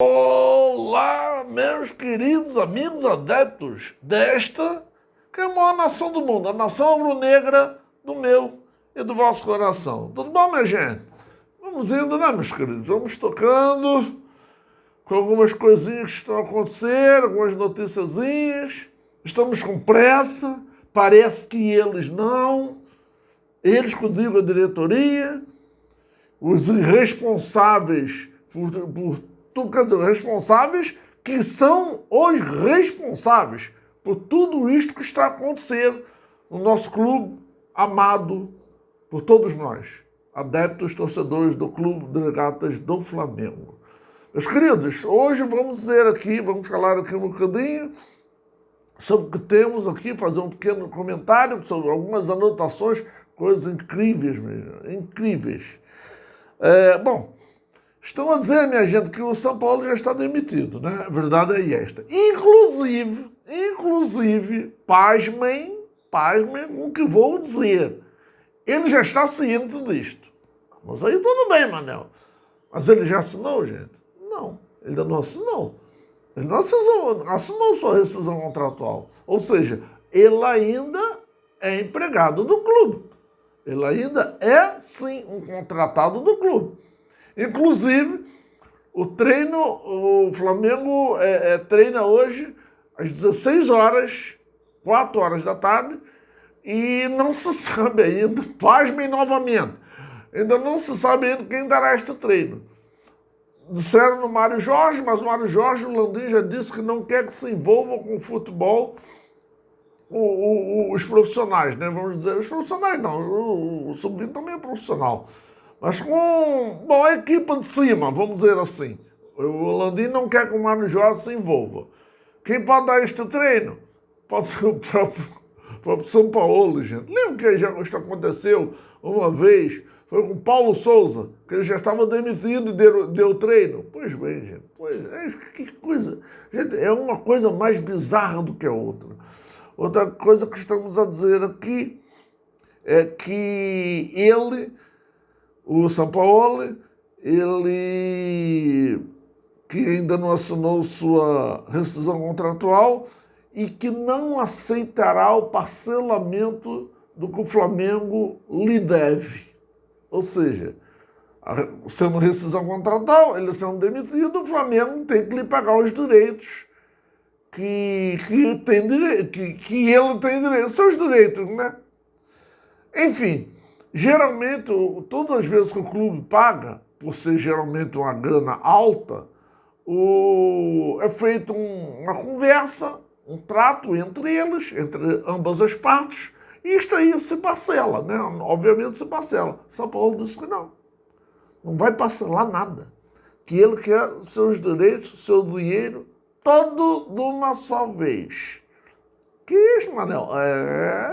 Olá, meus queridos amigos adeptos desta, que é a maior nação do mundo, a nação rubro-negra do meu e do vosso coração. Tudo bom, minha gente? Vamos indo, né, meus queridos? Vamos tocando com algumas coisinhas que estão a acontecer, algumas noticiazinhas. Estamos com pressa, parece que eles não. Eles, que eu digo, a diretoria, os irresponsáveis quer dizer, responsáveis que são os responsáveis por tudo isto que está a acontecer no nosso clube amado por todos nós, adeptos, torcedores do Clube de Regatas do Flamengo. Meus queridos, hoje vamos falar aqui um bocadinho sobre o que temos aqui, fazer um pequeno comentário sobre algumas anotações, coisas incríveis mesmo, incríveis. Bom, estão a dizer, minha gente, que o São Paulo já está demitido, né? A verdade é esta. Inclusive, pasmem com o que vou dizer. Ele já está ciente disto. Mas aí tudo bem, Manel. Mas ele já assinou, gente? Não, ele ainda não assinou. Ele não assinou sua rescisão contratual. Ou seja, ele ainda é empregado do clube. Ele ainda é, sim, um contratado do clube. Inclusive, o Flamengo treina hoje às 16 horas, 4 horas da tarde, e não se sabe ainda, pasmem novamente, ainda não se sabe ainda quem dará este treino. Disseram no Mário Jorge, mas o Mário Jorge, o Landim, já disse que não quer que se envolva com o futebol os profissionais, né? Vamos dizer, os profissionais não, o Sub-20 também é profissional. Mas com a equipa de cima, vamos dizer assim. O Landim não quer que o Mário Jorge se envolva. Quem pode dar este treino? Pode ser o próprio São Paulo, gente. Lembra que isto aconteceu uma vez? Foi com o Paulo Souza, que ele já estava demitido e deu treino. Pois bem, gente. Que coisa. Gente, é uma coisa mais bizarra do que a outra. Outra coisa que estamos a dizer aqui é que o São Paulo, ele que ainda não assinou sua rescisão contratual e que não aceitará o parcelamento do que o Flamengo lhe deve. Ou seja, sendo rescisão contratual, ele sendo demitido, o Flamengo tem que lhe pagar os direitos que ele tem direito, seus direitos, né? Enfim, geralmente, todas as vezes que o clube paga, por ser geralmente uma grana alta, é feita uma conversa, um trato entre eles, entre ambas as partes, e isto aí se parcela, né? Obviamente se parcela. São Paulo disse que não vai parcelar nada, que ele quer seus direitos, seu dinheiro, todo de uma só vez. Que isso, Manel?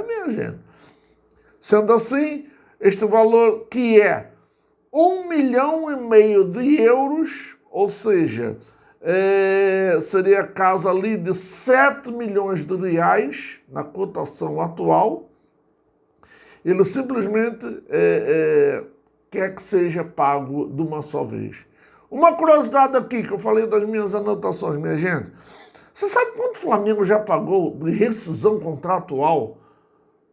Minha gente. Sendo assim, este valor que é 1,5 milhão de euros, ou seja, seria casa ali de 7 milhões de reais na cotação atual, ele simplesmente quer que seja pago de uma só vez. Uma curiosidade aqui, que eu falei das minhas anotações, minha gente. Você sabe quanto o Flamengo já pagou de rescisão contratual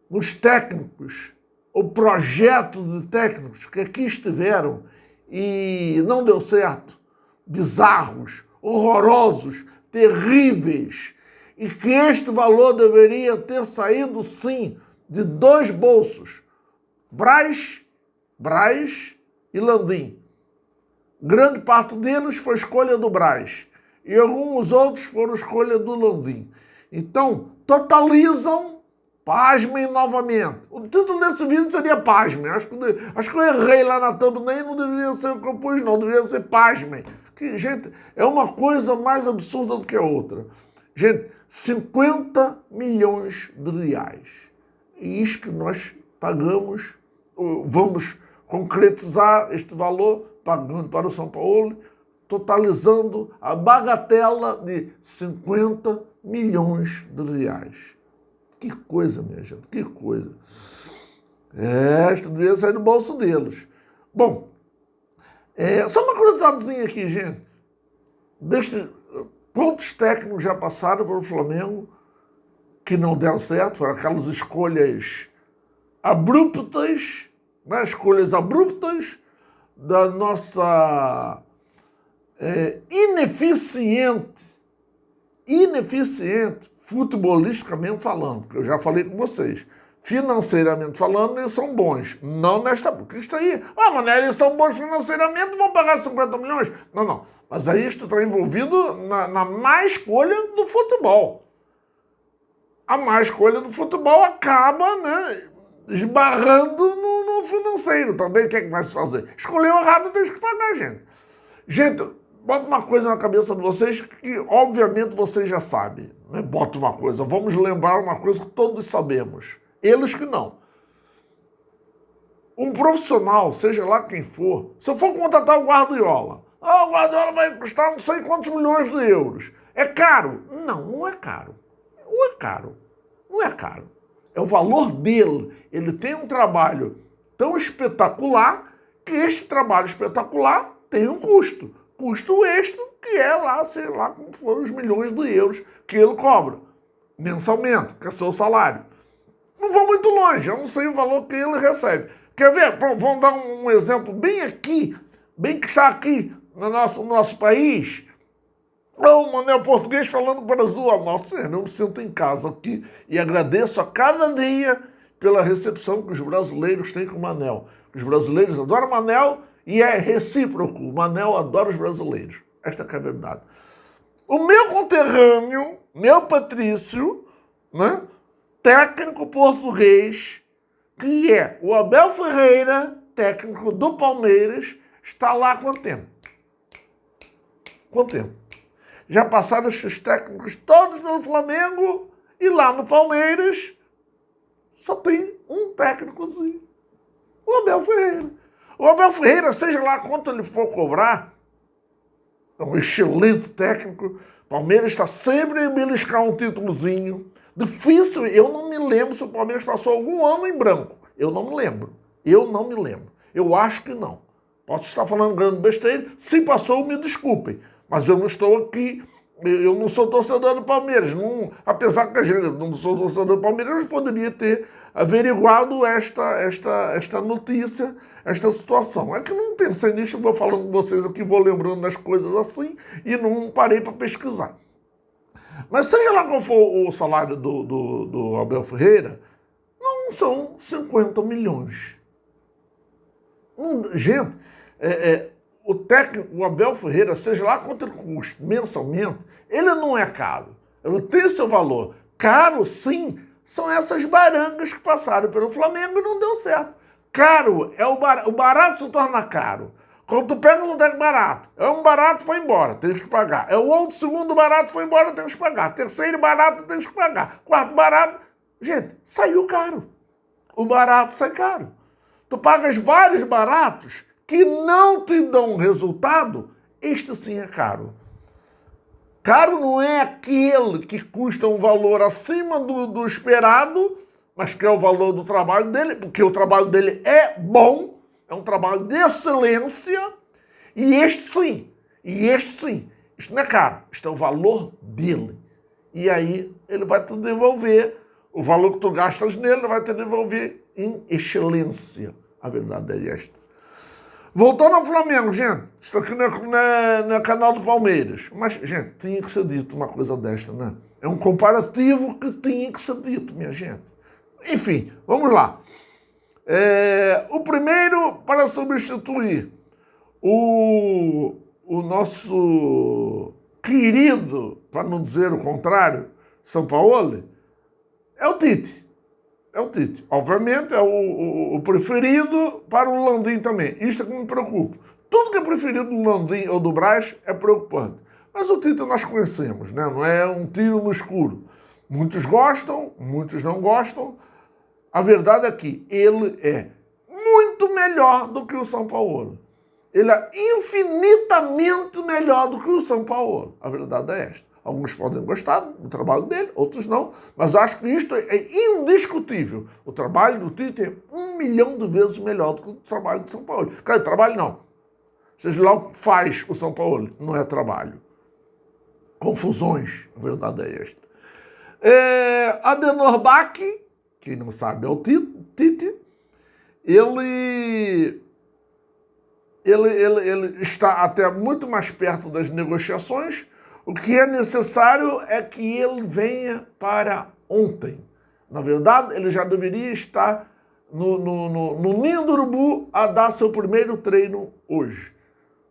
nos técnicos, o projeto de técnicos que aqui estiveram e não deu certo? Bizarros, horrorosos, terríveis. E que este valor deveria ter saído, sim, de dois bolsos. Braz e Landim. Grande parte deles foi escolha do Braz. E alguns outros foram escolha do Landim. Então, totalizam, pasmem novamente. O título desse vídeo seria pasmem. Acho que eu errei lá na thumbnail, não deveria ser o que eu pus, não. Deveria ser pasmem. Que, gente, é uma coisa mais absurda do que a outra. Gente, 50 milhões de reais. E isto que nós pagamos, vamos concretizar este valor pagando para o São Paulo, totalizando a bagatela de 50 milhões de reais. Que coisa, minha gente, que coisa. Isto deveria sair do bolso deles. Bom, só uma curiosidadezinha aqui, gente. Quantos técnicos já passaram pelo Flamengo que não deram certo? Foram aquelas escolhas abruptas, né? Escolhas abruptas da nossa ineficiente futebolisticamente falando, porque eu já falei com vocês. Financeiramente falando, eles são bons. Não nesta... Porque isto aí... mas eles são bons financeiramente, vão pagar 50 milhões. Não. Mas aí isto está envolvido na má escolha do futebol. A má escolha do futebol acaba, né, esbarrando no financeiro também. O que é que vai se fazer? Escolheu errado, tem que pagar, gente. Gente, bota uma coisa na cabeça de vocês que, obviamente, vocês já sabem. Né? Bota uma coisa. Vamos lembrar uma coisa que todos sabemos. Eles que não. Um profissional, seja lá quem for, se eu for contratar o Guardiola, o Guardiola vai custar não sei quantos milhões de euros. É caro? Não é caro. Não é caro. Não é caro. É o valor dele. Ele tem um trabalho tão espetacular que este trabalho espetacular tem um custo. Custo extra que é lá, sei lá como foram os milhões de euros que ele cobra mensalmente, que é seu salário. Não vou muito longe, eu não sei o valor que ele recebe. Quer ver? Vamos dar um exemplo bem aqui, bem que está aqui no nosso país. O Manel Português falando para o Brasil. Nossa, eu me sinto em casa aqui e agradeço a cada dia pela recepção que os brasileiros têm com o Manel. Os brasileiros adoram o Manel e é recíproco. O Manel adora os brasileiros. Esta é a verdade. O meu conterrâneo, meu Patrício, né? Técnico português, que é o Abel Ferreira, técnico do Palmeiras, está lá há quanto tempo? Quanto tempo? Já passaram esses técnicos todos pelo Flamengo e lá no Palmeiras só tem um técnicozinho, o Abel Ferreira. O Abel Ferreira, seja lá quanto ele for cobrar, é um excelente técnico. Palmeiras está sempre a beliscar um títulozinho. Difícil, eu não me lembro se o Palmeiras passou algum ano em branco. Eu não me lembro. Eu acho que não. Posso estar falando grande besteira. Se passou, me desculpem. Mas eu não estou aqui, eu não sou torcedor do Palmeiras. Não, apesar que a gente não sou torcedor do Palmeiras, eu poderia ter averiguado esta notícia, esta situação. É que eu não pensei nisso, eu vou falando com vocês aqui, vou lembrando das coisas assim e não parei para pesquisar. Mas seja lá qual for o salário do Abel Ferreira, não são 50 milhões. Gente, o técnico, o Abel Ferreira, seja lá quanto ele custa mensalmente, ele não é caro. Ele tem seu valor. Caro, sim, são essas barangas que passaram pelo Flamengo e não deu certo. Caro, o barato se torna caro. Quando tu pegas um técnico barato, um barato foi embora, tens que pagar. O outro segundo barato foi embora, tens que pagar. Terceiro barato, tens que pagar. Quarto barato, gente, saiu caro. O barato sai caro. Tu pagas vários baratos que não te dão resultado, este sim é caro. Caro não é aquele que custa um valor acima do esperado, mas que é o valor do trabalho dele, porque o trabalho dele é bom, é um trabalho de excelência, e este sim, isto não é caro, isto é o valor dele. E aí ele vai te devolver, o valor que tu gastas nele, ele vai te devolver em excelência. A verdade é esta. Voltando ao Flamengo, gente, estou aqui no canal do Palmeiras, mas, gente, tinha que ser dito uma coisa desta, né? É um comparativo que tinha que ser dito, minha gente. Enfim, vamos lá. O primeiro para substituir o nosso querido, para não dizer o contrário, Sampaoli, é o Tite. É o Tite. Obviamente é o preferido para o Landim também. Isto é que me preocupa. Tudo que é preferido do Landim ou do Braz é preocupante. Mas o Tite nós conhecemos, né? Não é um tiro no escuro. Muitos gostam, muitos não gostam. A verdade é que ele é muito melhor do que o Sampaoli. Ele é infinitamente melhor do que o Sampaoli. A verdade é esta. Alguns podem gostar do trabalho dele, outros não. Mas acho que isto é indiscutível. O trabalho do Tite é 1 milhão de vezes melhor do que o trabalho de Sampaoli. Cara, trabalho não. Seja lá o que faz o Sampaoli, não é trabalho. confusões, a verdade é esta. Adenor Bach, quem não sabe é o Tite, ele está até muito mais perto das negociações. O que é necessário é que ele venha para ontem. Na verdade, ele já deveria estar no Ninho do Urubu a dar seu primeiro treino hoje.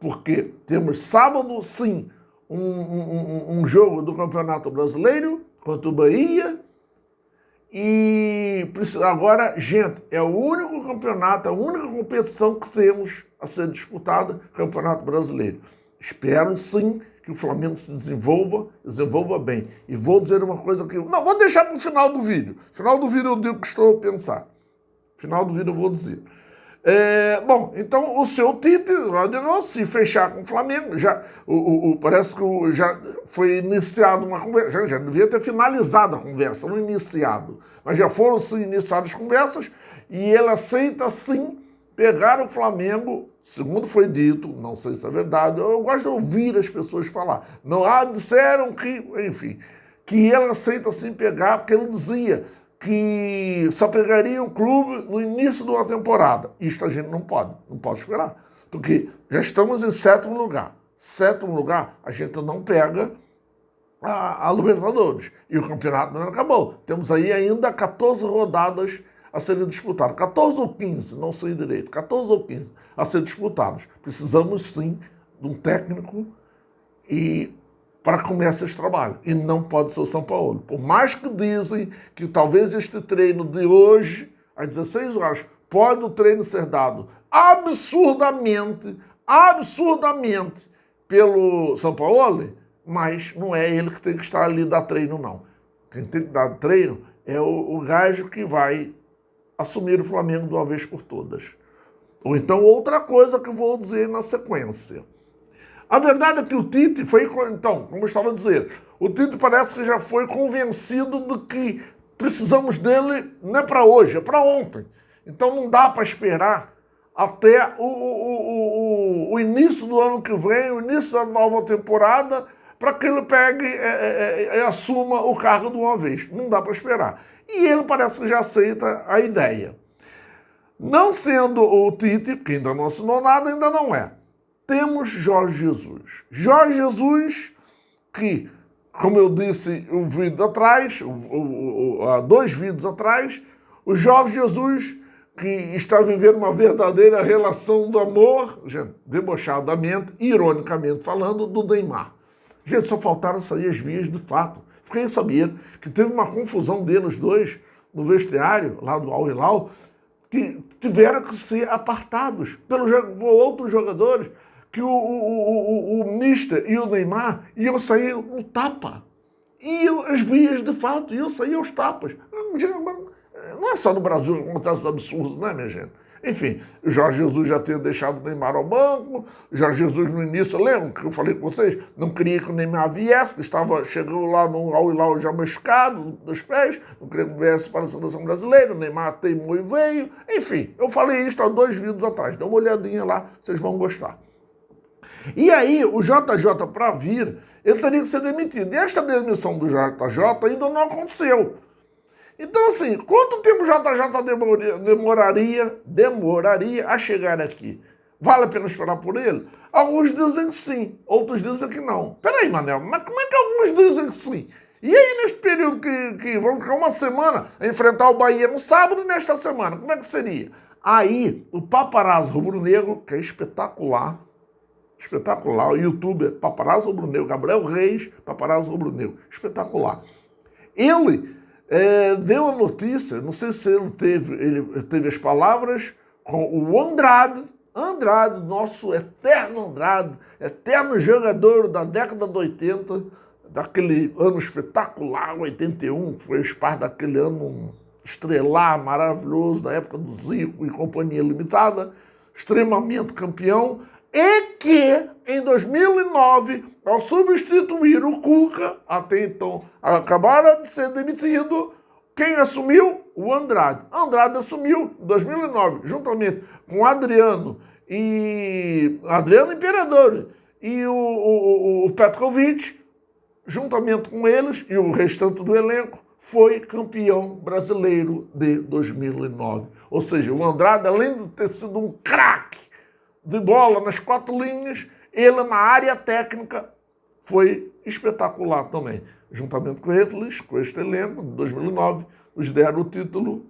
Porque temos sábado, sim, um jogo do Campeonato Brasileiro contra o Bahia. E agora, gente, é o único campeonato, a única competição que temos a ser disputada, Campeonato Brasileiro. Espero, sim, que o Flamengo se desenvolva bem. E vou dizer uma coisa aqui. Não, vou deixar para o final do vídeo. No final do vídeo eu digo o que estou a pensar. No final do vídeo eu vou dizer. Bom, então o seu Tite, se fechar com o Flamengo, parece que já foi iniciada uma conversa, já devia ter finalizado a conversa, não iniciado, mas já foram sim iniciadas as conversas e ele aceita sim pegar o Flamengo, segundo foi dito, não sei se é verdade, eu gosto de ouvir as pessoas falar, não disseram que, enfim, que ele aceita sim pegar, porque ele dizia que só pegaria um clube no início de uma temporada. Isto a gente não pode esperar. Porque já estamos em sétimo lugar. Sétimo lugar, a gente não pega a Libertadores. E o campeonato não acabou. Temos aí ainda 14 rodadas a serem disputadas. 14 ou 15, não sei direito. 14 ou 15 a serem disputadas. Precisamos, sim, de um técnico para começar esse trabalho. E não pode ser o São Paulo. Por mais que dizem que talvez este treino de hoje, às 16 horas, pode o treino ser dado absurdamente pelo São Paulo, mas não é ele que tem que estar ali dar treino, não. Quem tem que dar treino é o gajo que vai assumir o Flamengo de uma vez por todas. Ou então outra coisa que eu vou dizer na sequência. A verdade é que o Tite foi, então, como eu estava a dizer, o Tite parece que já foi convencido de que precisamos dele não é para hoje, é para ontem. Então não dá para esperar até o início do ano que vem, o início da nova temporada, para que ele pegue e assuma o cargo de uma vez. Não dá para esperar. E ele parece que já aceita a ideia. Não sendo o Tite, que ainda não assinou nada, ainda não é. Temos Jorge Jesus. Jorge Jesus, que, como eu disse um vídeo atrás, há 2 vídeos atrás, o Jorge Jesus, que está vivendo uma verdadeira relação do amor, gente, debochadamente, ironicamente falando, do Neymar. Gente, só faltaram sair as vias de fato. Fiquei sabendo que teve uma confusão deles dois no vestiário, lá do Al Hilal, que tiveram que ser apartados por outros jogadores, que o Mister e o Neymar iam sair no tapa. Iam as vias de fato, iam sair aos tapas. Não é só no Brasil que acontece esses absurdos, né, minha gente? Enfim, o Jorge Jesus já tinha deixado o Neymar ao banco, o Jorge Jesus no início, lembram que eu falei com vocês, não queria que o Neymar viesse, que chegou lá no Al Hilal já machucado dos pés, não queria que viesse para a seleção brasileira, o Neymar teimou e veio, enfim, eu falei isso há 2 vídeos atrás, dá uma olhadinha lá, vocês vão gostar. E aí, o JJ, para vir, ele teria que ser demitido. E esta demissão do JJ ainda não aconteceu. Então, assim, quanto tempo o JJ demoraria a chegar aqui? Vale a pena esperar por ele? Alguns dizem que sim, outros dizem que não. Peraí, Manel, mas como é que alguns dizem que sim? E aí, neste período que vamos ficar uma semana a enfrentar o Bahia no sábado, nesta semana, como é que seria? Aí, o paparazzo rubro-negro, que é espetacular, o youtuber Paparazzo Rubro-Negro, Gabriel Reis, Paparazzo Rubro-Negro, espetacular. Ele deu a notícia, não sei se ele teve as palavras com o Andrade, nosso eterno Andrade, eterno jogador da década de 80, daquele ano espetacular, 81, que foi parte daquele ano estrelar, maravilhoso, da época do Zico e Companhia Limitada, extremamente campeão, e que, em 2009, ao substituir o Cuca, até então acabaram de ser demitido, quem assumiu? O Andrade. Andrade assumiu em 2009, juntamente com Adriano Imperador e o Petkovic, juntamente com eles e o restante do elenco, foi campeão brasileiro de 2009. Ou seja, o Andrade, além de ter sido um craque de bola nas 4 linhas, ele na área técnica foi espetacular também. Juntamente com eles, com este elenco de 2009, nos deram o título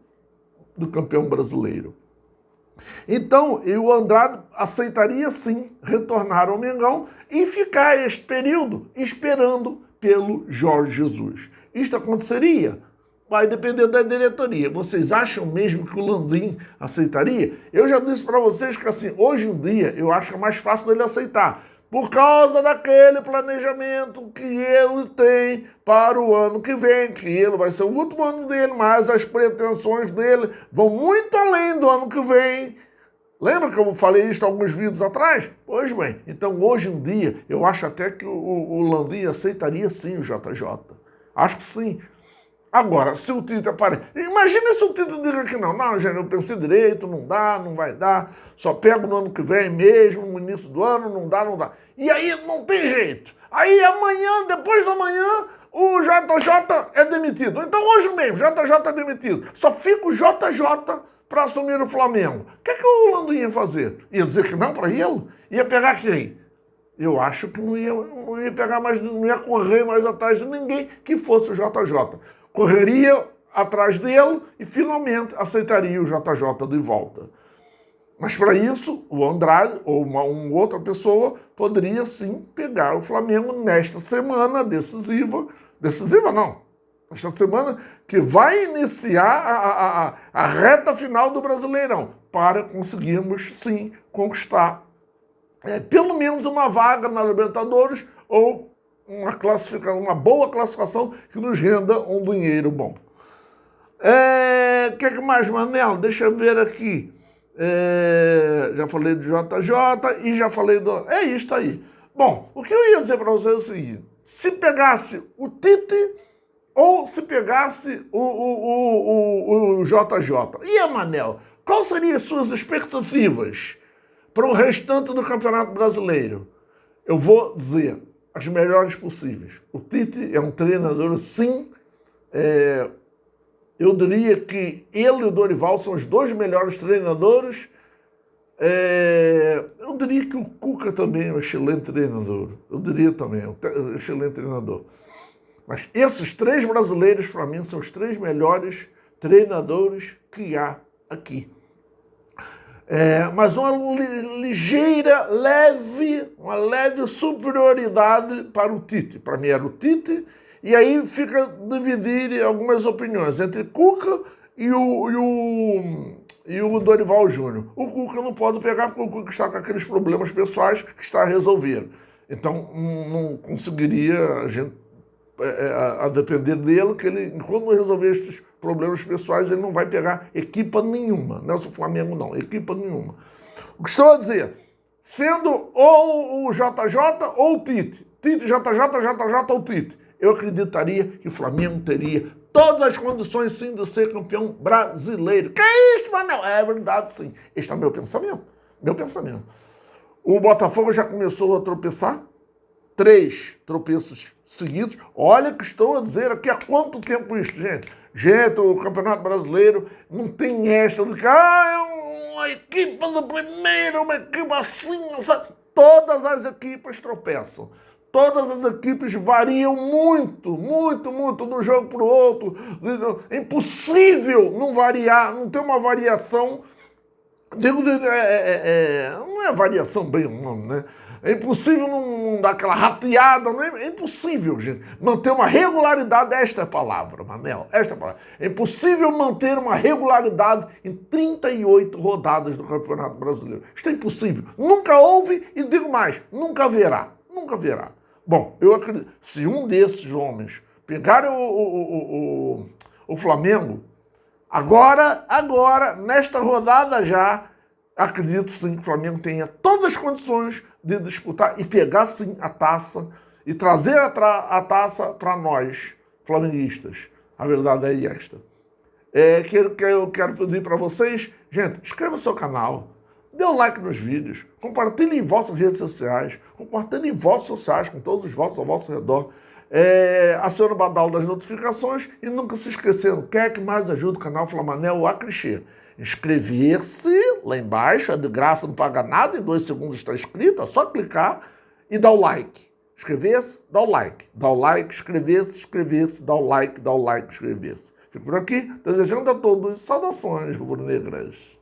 do campeão brasileiro. Então, o Andrade aceitaria sim retornar ao Mengão e ficar este período esperando pelo Jorge Jesus. Isto aconteceria? Vai depender da diretoria. Vocês acham mesmo que o Landim aceitaria? Eu já disse para vocês que assim, hoje em dia eu acho que é mais fácil dele aceitar, por causa daquele planejamento que ele tem para o ano que vem, que ele vai ser o último ano dele, mas as pretensões dele vão muito além do ano que vem. Lembra que eu falei isso alguns vídeos atrás? Pois bem, então hoje em dia eu acho até que o Landim aceitaria sim o JJ. Acho que sim. Agora, se o Tite aparecer... Imagina se o Tite diga que não. Não, gente, eu pensei direito, não dá, não vai dar. Só pego no ano que vem mesmo, no início do ano, não dá, não dá. E aí não tem jeito. Aí amanhã, depois da manhã, o JJ é demitido. Então hoje mesmo, JJ é demitido. Só fica o JJ para assumir o Flamengo. O que é que o Landim ia fazer? Ia dizer que não para ele? Ia pegar quem? Eu acho que não ia pegar mais, não ia correr mais atrás de ninguém que fosse o JJ. Correria atrás dele e finalmente aceitaria o JJ de volta. Mas para isso, o Andrade ou uma outra pessoa poderia sim pegar o Flamengo nesta semana decisiva. Decisiva não. Esta semana que vai iniciar a reta final do Brasileirão para conseguirmos sim conquistar pelo menos uma vaga na Libertadores ou uma boa classificação que nos renda um dinheiro bom. O que mais, Manel? Deixa eu ver aqui. Já falei do JJ e já falei do... É isso aí. Bom, o que eu ia dizer para vocês é o seguinte. Se pegasse o Tite ou se pegasse o JJ. E a Manel? Quais seriam as suas expectativas para o restante do Campeonato Brasileiro? Eu vou dizer as melhores possíveis. O Tite é um treinador, sim. Eu diria que ele e o Dorival são os 2 melhores treinadores. Eu diria que o Cuca também é um excelente treinador. Eu diria também, é um excelente treinador. Mas esses 3 brasileiros, para mim, são os 3 melhores treinadores que há aqui. Mas uma leve superioridade para o Tite. Para mim era o Tite, e aí fica dividir algumas opiniões entre Cuca e o Dorival Júnior. O Cuca não pode pegar porque o Cuca está com aqueles problemas pessoais que está a resolver. Então não conseguiria a gente a depender dele, que ele, quando resolver estes problemas pessoais, ele não vai pegar equipa nenhuma. Não é o Flamengo, não. Equipa nenhuma. O que estou a dizer, sendo ou o JJ ou o Tite. Tite, JJ, JJ ou Tite. Eu acreditaria que o Flamengo teria todas as condições, sim, de ser campeão brasileiro. Que é isso, Manel? É verdade, sim. Este é o meu pensamento. Meu pensamento. O Botafogo já começou a tropeçar. 3 tropeços seguidos. Olha que estou a dizer aqui há quanto tempo isso, gente. Gente, o Campeonato Brasileiro não tem esta de que é uma equipa do primeiro, uma equipa assim, sabe? Todas as equipas tropeçam. Todas as equipes variam muito, muito, muito de um jogo para o outro. É impossível não variar, não ter uma variação. Não é variação bem o nome, né? É impossível não dar aquela rateada, não é impossível, gente, manter uma regularidade, esta é a palavra, Manel, esta é a palavra. É impossível manter uma regularidade em 38 rodadas do Campeonato Brasileiro. Isto é impossível. Nunca houve e digo mais, nunca haverá. Nunca haverá. Bom, eu acredito, se um desses homens pegar o Flamengo, agora, nesta rodada já, acredito sim que o Flamengo tenha todas as condições de disputar e pegar sim a taça e trazer a taça para nós, flamenguistas. A verdade é esta. Eu quero pedir para vocês, gente, inscreva o seu canal, dê um like nos vídeos, compartilhe em vossas redes sociais, compartilhe em vossas sociais com todos os vossos ao vosso redor. Acione o badalo das notificações e nunca se esquecendo, quer que mais ajude o canal Flamanel a crescer? Inscrever-se lá embaixo, é de graça, não paga nada, em 2 segundos está inscrito, é só clicar e dar o like. Inscrever-se, dá o like. Dá o like, inscrever-se, dá o like, inscrever-se. Fico por aqui, desejando a todos saudações rubro-negras.